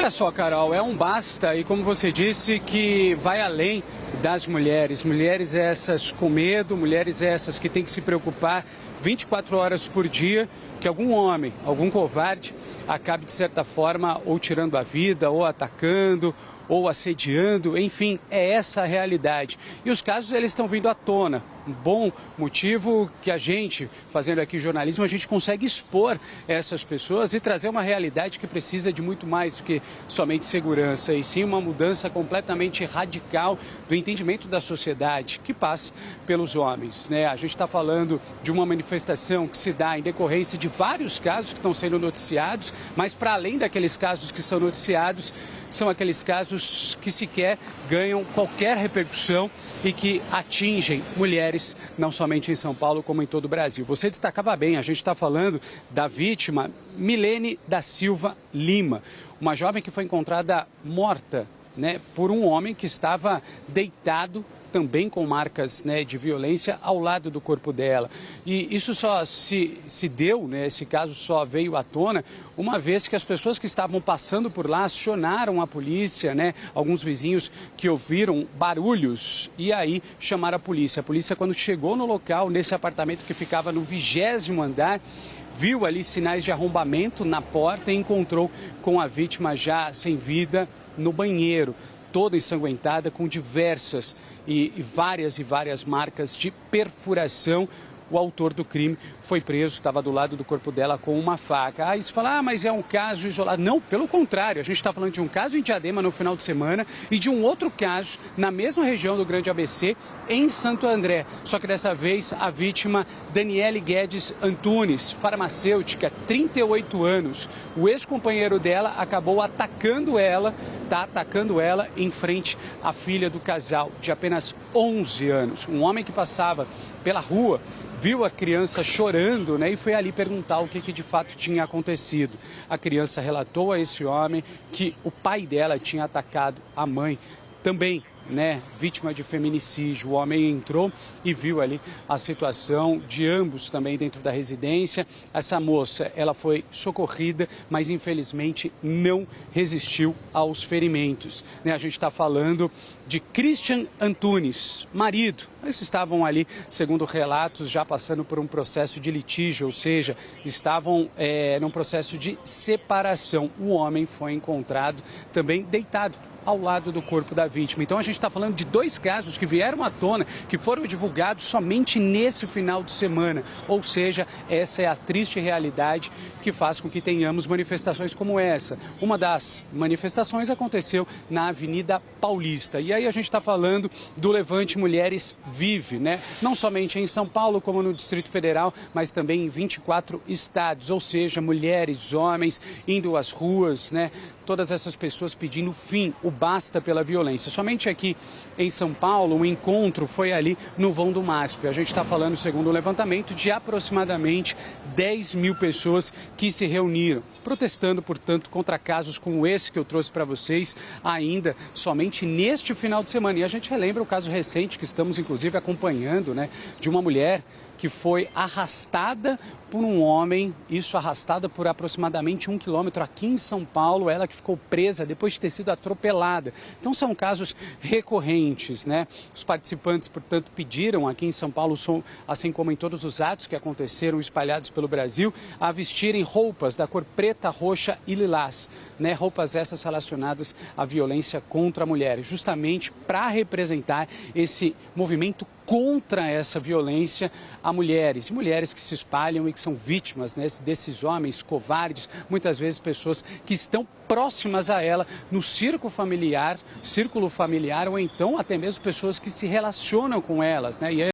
Olha só, Carol, é um basta e, como você disse, que vai além das mulheres. Mulheres essas com medo, mulheres essas que têm que se preocupar 24 horas por dia que algum homem, algum covarde, acabe, de certa forma, ou tirando a vida, ou atacando, ou assediando, enfim, é essa a realidade. E os casos, eles estão vindo à tona. Um bom motivo que a gente, fazendo aqui jornalismo, a gente consegue expor essas pessoas e trazer uma realidade que precisa de muito mais do que somente segurança, e sim uma mudança completamente radical do entendimento da sociedade que passa pelos homens, né? A gente está falando de uma manifestação que se dá em decorrência de vários casos que estão sendo noticiados, mas para além daqueles casos que são noticiados, são aqueles casos que sequer ganham qualquer repercussão e que atingem mulheres, não somente em São Paulo, como em todo o Brasil. Você destacava bem, a gente está falando da vítima Milene da Silva Lima, uma jovem que foi encontrada morta, né, por um homem que estava deitado, também com marcas, né, de violência ao lado do corpo dela. E isso só se deu, né, esse caso só veio à tona uma vez que as pessoas que estavam passando por lá acionaram a polícia, né, alguns vizinhos que ouviram barulhos e aí chamaram a polícia. A polícia, quando chegou no local, nesse apartamento que ficava no 20º andar, viu ali sinais de arrombamento na porta e encontrou com a vítima já sem vida no banheiro, toda ensanguentada, com diversas e várias marcas de perfuração. O autor do crime foi preso, estava do lado do corpo dela com uma faca. Aí você fala, mas é um caso isolado. Não, pelo contrário, a gente está falando de um caso em Diadema no final de semana e de um outro caso na mesma região do Grande ABC, em Santo André. Só que dessa vez a vítima, Daniele Guedes Antunes, farmacêutica, 38 anos. O ex-companheiro dela acabou atacando ela em frente à filha do casal, de apenas 11 anos. Um homem que passava pela rua viu a criança chorando, né, e foi ali perguntar o que de fato tinha acontecido. A criança relatou a esse homem que o pai dela tinha atacado a mãe também, né, vítima de feminicídio. O homem entrou e viu ali a situação de ambos também dentro da residência. Essa moça, ela foi socorrida, mas infelizmente não resistiu aos ferimentos, né? A gente está falando de Christian Antunes, marido. Eles estavam ali, segundo relatos, já passando por um processo de litígio, ou seja, estavam num processo de separação. O homem foi encontrado também deitado ao lado do corpo da vítima. Então a gente está falando de dois casos que vieram à tona, que foram divulgados somente nesse final de semana. Ou seja, essa é a triste realidade que faz com que tenhamos manifestações como essa. Uma das manifestações aconteceu na Avenida Paulista. E aí a gente está falando do Levante Mulheres Vive, né? Não somente em São Paulo, como no Distrito Federal, mas também em 24 estados. Ou seja, mulheres, homens indo às ruas, né? Todas essas pessoas pedindo fim, o basta pela violência. Somente aqui em São Paulo, o encontro foi ali no vão do MASP. A gente está falando, segundo o levantamento, de aproximadamente 10 mil pessoas que se reuniram, protestando, portanto, contra casos como esse que eu trouxe para vocês ainda somente neste final de semana. E a gente relembra o caso recente que estamos, inclusive, acompanhando, né, de uma mulher que foi arrastada por um homem, isso arrastada por aproximadamente 1 quilômetro aqui em São Paulo, ela que ficou presa depois de ter sido atropelada. Então são casos recorrentes, né? Os participantes, portanto, pediram aqui em São Paulo, assim como em todos os atos que aconteceram espalhados pelo Brasil, a vestirem roupas da cor preta, roxa e lilás, né? Roupas essas relacionadas à violência contra mulheres, justamente para representar esse movimento contra essa violência a mulheres, e mulheres que se espalham e que são vítimas, né, desses homens covardes, muitas vezes pessoas que estão próximas a ela no círculo familiar, ou então até mesmo pessoas que se relacionam com elas, né?